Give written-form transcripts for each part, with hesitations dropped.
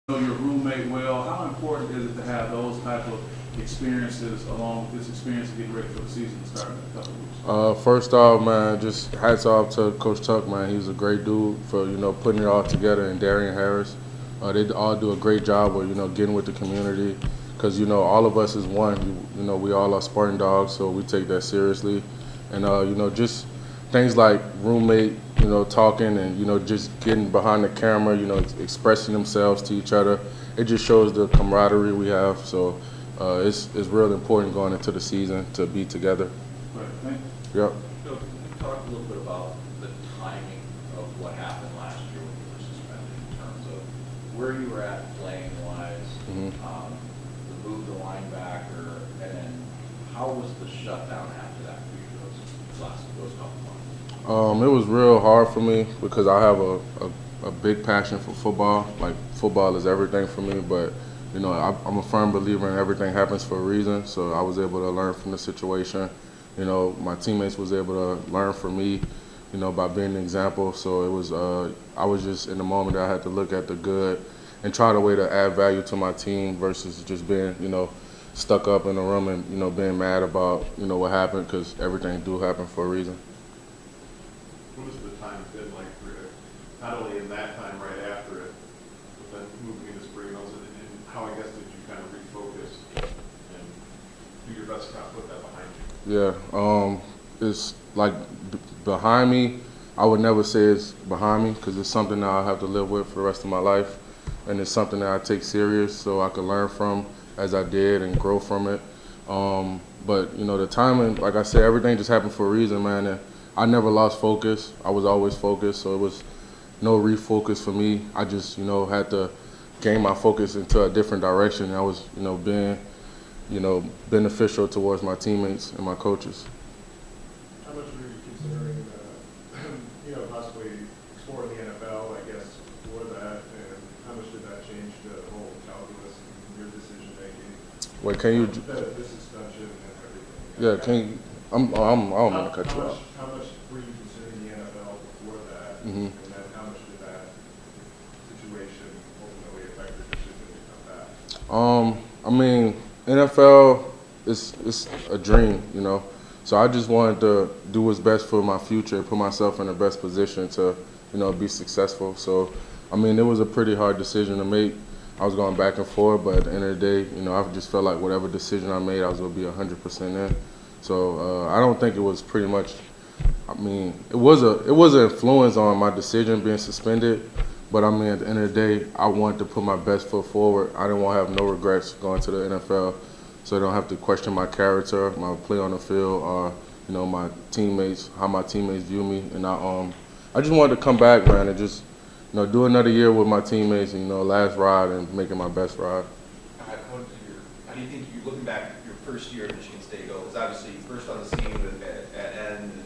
know your roommate well. How important is it to have those type of experiences along with this experience to get ready for the season starting in a couple of weeks? First off, man, just hats off to Coach Tuck, man. He's a great dude for, putting it all together, and Darian Harris. They all do a great job of, getting with the community because, all of us is one. We all are Spartan dogs, so we take that seriously. And, just things like roommate, talking and, just getting behind the camera, expressing themselves to each other. It just shows the camaraderie we have. So it's real important going into the season to be together. Right, thank you. Yep. So can you talk a little bit about the timing of what happened last year when you were suspended in terms of where you were at playing-wise, the move to linebacker, and then how was the shutdown after that for you those couple months? It was real hard for me because I have a big passion for football. Like, football is everything for me, but I'm a firm believer in everything happens for a reason. So I was able to learn from the situation. My teammates was able to learn from me, by being an example. So it was, I was just in the moment that I had to look at the good and try the way to add value to my team versus just being, stuck up in a room and, being mad about, what happened, because everything do happen for a reason. What has the time been like for you, not only in that time right after it, but then moving into spring, and how, I guess, did you kind of refocus and do your best to kind of put that behind you? Yeah, it's like behind me. I would never say it's behind me because it's something that I'll have to live with for the rest of my life, and it's something that I take serious so I can learn from as I did and grow from it. But the timing, like I said, everything just happened for a reason, man. And I never lost focus. I was always focused, so it was no refocus for me. I just had to gain my focus into a different direction. I was being beneficial towards my teammates and my coaches. How much were you considering, possibly exploring the NFL, I guess, before that, and how much did that change the whole calculus and your decision making? Wait, can you? The suspension and everything. Yeah, can you? I don't want to cut you off. How much were you considering the NFL before that, Mm-hmm. and then how much did that situation ultimately affect your decision to come back? I mean, NFL is a dream, So I just wanted to do what's best for my future, put myself in the best position to, be successful. So, I mean, it was a pretty hard decision to make. I was going back and forth, but at the end of the day, I just felt like whatever decision I made, I was going to be 100% in. So I don't think it was pretty much. I mean, it was an influence on my decision being suspended. But I mean, at the end of the day, I wanted to put my best foot forward. I didn't want to have no regrets going to the NFL, so I don't have to question my character, my play on the field, or my teammates, how my teammates view me. And I just wanted to come back, man, and just do another year with my teammates, and last ride and making my best ride. How do you think you're looking back your first year at Michigan State was obviously first on the scene at end, and then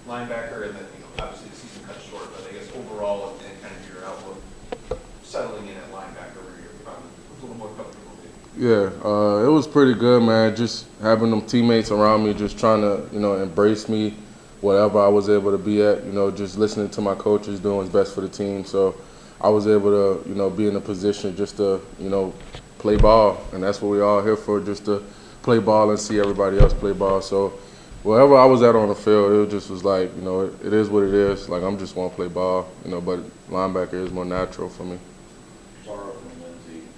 linebacker, and then obviously the season cut short. But I guess overall, and kind of your outlook, settling in at linebacker, where you're probably a little more comfortable with. Yeah, it was pretty good, man. Just having them teammates around me, just trying to embrace me, whatever I was able to be at. Just listening to my coaches, doing what's best for the team. So I was able to be in a position just to play ball, and that's what we all here for, just to play ball and see everybody else play ball. So wherever I was at on the field, it just was like, it is what it is. Like, I'm just want to play ball, but linebacker is more natural for me. Sorrow from Lindsay.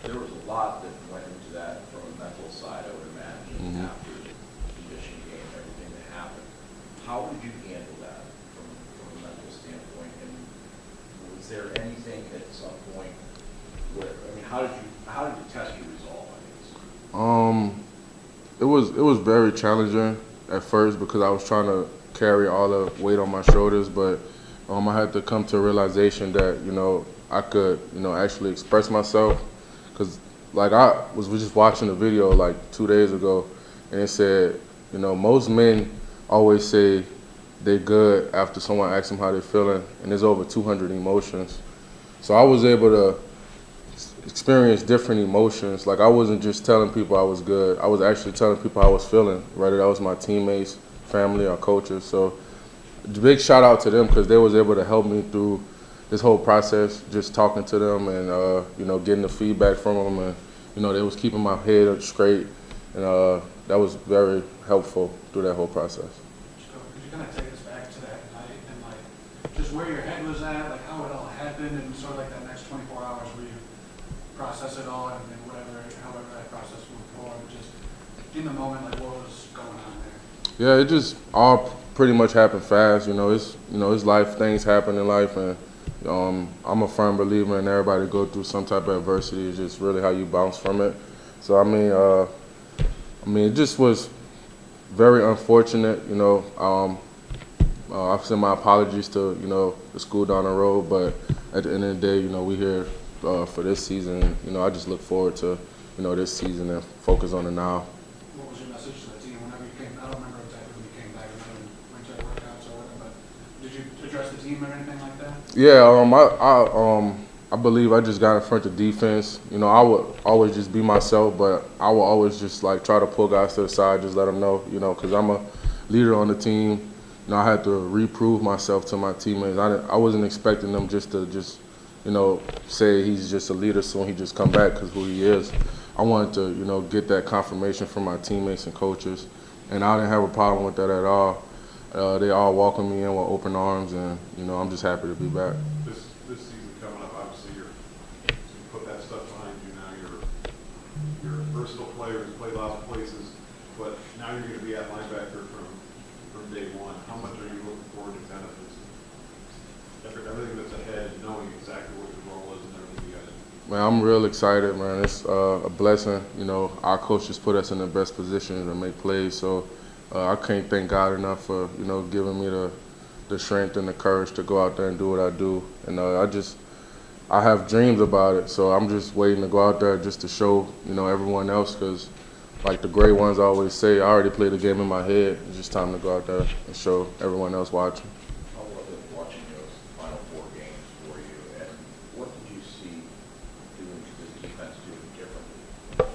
There was a lot that went into that from a mental side, I would imagine, after the Michigan game, everything that happened. How did you handle that from a mental standpoint? And was there anything at some point where, how did you test your resolve, I guess? It was very challenging at first because I was trying to carry all the weight on my shoulders, but I had to come to a realization that I could actually express myself, because like I was just watching a video like 2 days ago, and it said most men always say they're good after someone asks them how they're feeling, and there's over 200 emotions. So I was able to experience different emotions. Like, I wasn't just telling people I was good. I was actually telling people how I was feeling, whether that was my teammates, family, or coaches. So big shout out to them because they was able to help me through this whole process, just talking to them and you know, getting the feedback from them, and you know, they was keeping my head up straight, and that was very helpful through that whole process. So could you kind of take us back to that night and like just where your head was at, like how it all happened, and sort of like that next 24 hours where you process it all and whatever, however that process moved forward, just in the moment, like what was going on there? Yeah, it just all pretty much happened fast. You know, it's life. Things happen in life, and I'm a firm believer in everybody go through some type of adversity. It's just really how you bounce from it. So I mean, it just was very unfortunate. You know, I've sent my apologies to the school down the road, but at the end of the day, you know, we here for this season. You know, I just look forward to this season and focus on the now. What was your message to the team whenever you came? I don't remember exactly when you came back and went to workouts or whatever, but did you address the team or anything like that? Yeah, I believe I just got in front of defense. You know, I would always just be myself, but I would always just like try to pull guys to the side, just let them know, because I'm a leader on the team. You know, I had to reprove myself to my teammates. I wasn't expecting them just to say he's just a leader, so he just come back because who he is. I wanted to, get that confirmation from my teammates and coaches, and I didn't have a problem with that at all. They all welcomed me in with open arms, and I'm just happy to be back. This season coming up, obviously you put that stuff behind you now. You're a versatile player who's played lots of places, but now you're going to be at linebacker from day one. How much are you looking forward to kind of everything that's ahead, knowing exactly what your role is and everything you got to do? Man, I'm real excited, man. It's a blessing. Our coaches put us in the best position to make plays, so I can't thank God enough for giving me the strength and the courage to go out there and do what I do. And I have dreams about it, so I'm just waiting to go out there just to show everyone else, because like the great ones always say, I already played the game in my head. It's just time to go out there and show everyone else watching. How was it watching those final 4 games for you, and what did you see doing the defense doing differently?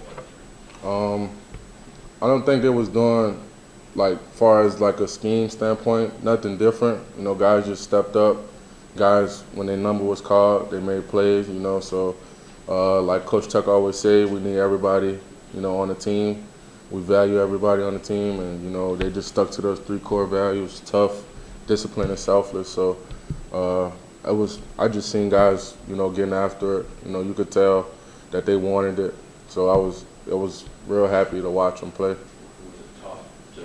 I don't think it was doing far as like a scheme standpoint, nothing different. Guys just stepped up. Guys, when their number was called, they made plays. So like Coach Tuck always say, we need everybody on the team. We value everybody on the team, and they just stuck to those 3 core values: tough, disciplined, and selfless. So I just seen guys getting after it. You could tell that they wanted it. So it was real happy to watch them play. Was it tough to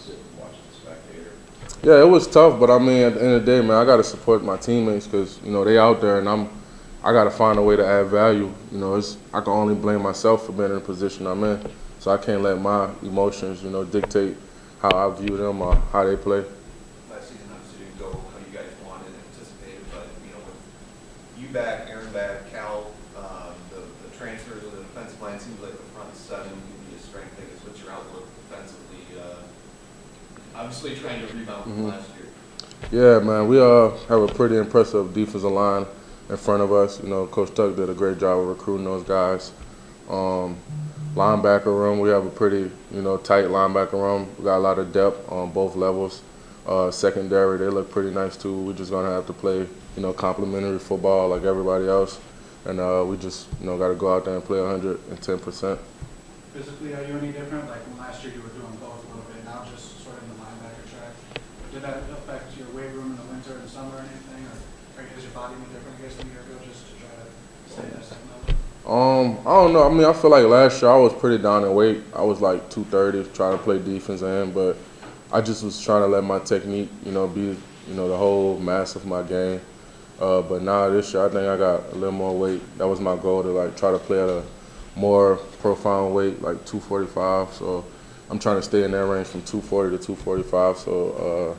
sit and watch the spectator? Yeah, it was tough, but I mean, at the end of the day, man, I got to support my teammates because they out there, and I got to find a way to add value. I can only blame myself for being in the position I'm in, so I can't let my emotions, dictate how I view them or how they play. Last season obviously didn't go how you guys wanted and anticipated, but with you back, Aaron back, Cal, the transfers of the defensive line, seems like the front 7 can be a strength. I guess what's your outlook defensively? Obviously trying to rebound from last year. Yeah, man, we have a pretty impressive defensive line in front of us. Coach Tuck did a great job of recruiting those guys. Linebacker room, we have a pretty tight linebacker room. We got a lot of depth on both levels. Secondary, they look pretty nice too. We're just gonna have to play complementary football like everybody else, and we just got to go out there and play 110%. Physically, are you any different? Like when last year you were doing both a little bit, now just sort of in the linebacker track. Did that affect your weight room in the winter and summer or anything, or is your body any different, I guess, than a year ago, just to try to stay at that same level? I don't know. I mean, I feel like last year I was pretty down in weight. I was like 230, trying to play defense end, but I just was trying to let my technique, be, the whole mass of my game. But now this year, I think I got a little more weight. That was my goal, to try to play at a more profound weight, like 245. So I'm trying to stay in that range from 240 to 245. So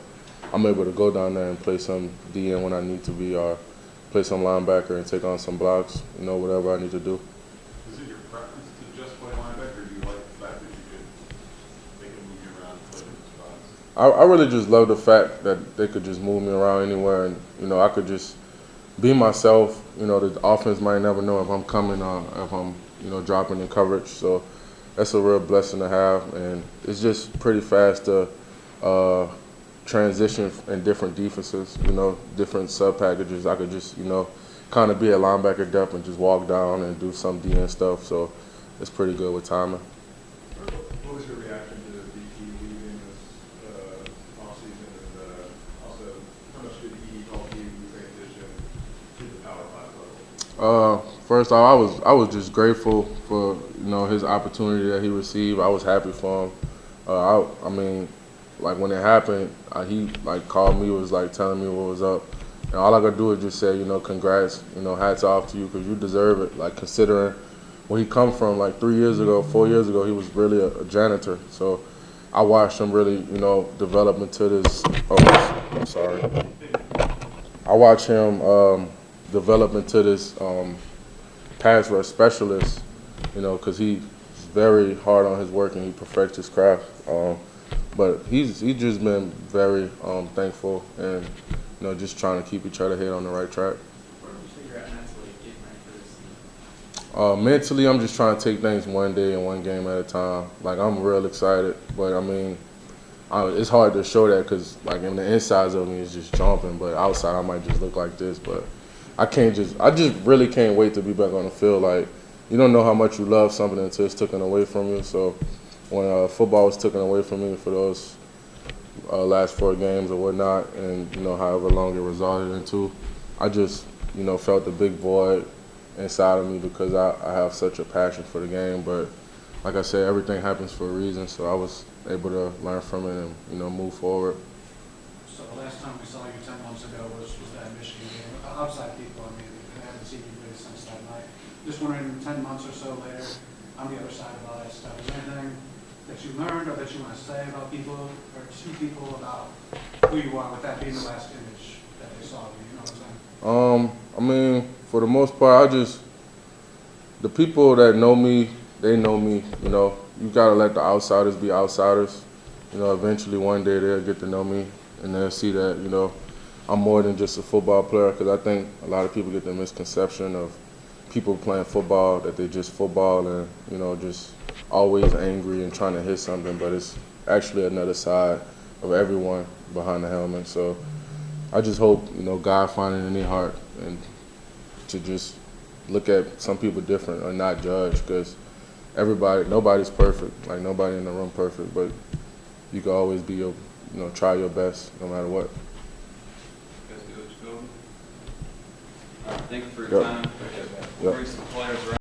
I'm able to go down there and play some DN when I need to be, or play some linebacker and take on some blocks, whatever I need to do. Is it your preference to just play linebacker, or do you like the fact that they can move you around and play different spots? I really just love the fact that they could just move me around anywhere, and I could just be myself. The offense might never know if I'm coming or if I'm dropping in coverage. So that's a real blessing to have, and it's just pretty fast to transition in different defenses, you know, different sub packages. I could just, you know, kind of be a linebacker depth and just walk down and do some DN stuff. So it's pretty good with timing. What was your reaction to DT leaving this offseason, and also how much did he help you transition to the Power 5 level? First off, I was just grateful for, you know, his opportunity that he received. I was happy for him. I mean, like when it happened, he like called me, was like telling me what was up, and all I could do is just say, you know, congrats, you know, hats off to you because you deserve it. Like considering where he come from, like 3 years ago, 4 years ago, he was really a janitor. So I watched him really, you know, develop into this. Oh, I'm sorry. I watched him develop into this pass rush specialist, you know, because he's very hard on his work and he perfects his craft. But he's just been very thankful and, you know, just trying to keep each other head on the right track. Where would you say you're at mentally getting ready for this season? Mentally, I'm just trying to take things one day and one game at a time. Like, I'm real excited, but I mean, it's hard to show that because, like, in the insides of me, it's just jumping, but outside, I might just look like this. But I just really can't wait to be back on the field. Like, you don't know how much you love something until it's taken away from you. So when football was taken away from me for those last 4 games or whatnot, and, you know, however long it resulted into, I just, you know, felt the big void inside of me because I have such a passion for the game. But like I said, everything happens for a reason, so I was able to learn from it and, you know, move forward. So the last time we saw you 10 months ago was that Michigan game. Outside people, I mean, I haven't seen you really since that night. Just wondering, 10 months or so later, on the other side of all that stuff, is there anything that you learned or that you want to say about people or to people about who you are, with that being the last image that they saw of you, you know what I'm saying? I mean, for the most part, the people that know me, they know me, you know. You gotta let the outsiders be outsiders. You know, eventually one day they'll get to know me and they'll see that, you know, I'm more than just a football player, because I think a lot of people get the misconception of people playing football, that they just football and, you know, just always angry and trying to hit something, but it's actually another side of everyone behind the helmet. So I just hope, you know, God find it in their heart and to just look at some people different and not judge, because nobody's perfect. Like, nobody in the room perfect, but you can always be try your best no matter what. Thank you for your time. Yep. We'll bring some players around.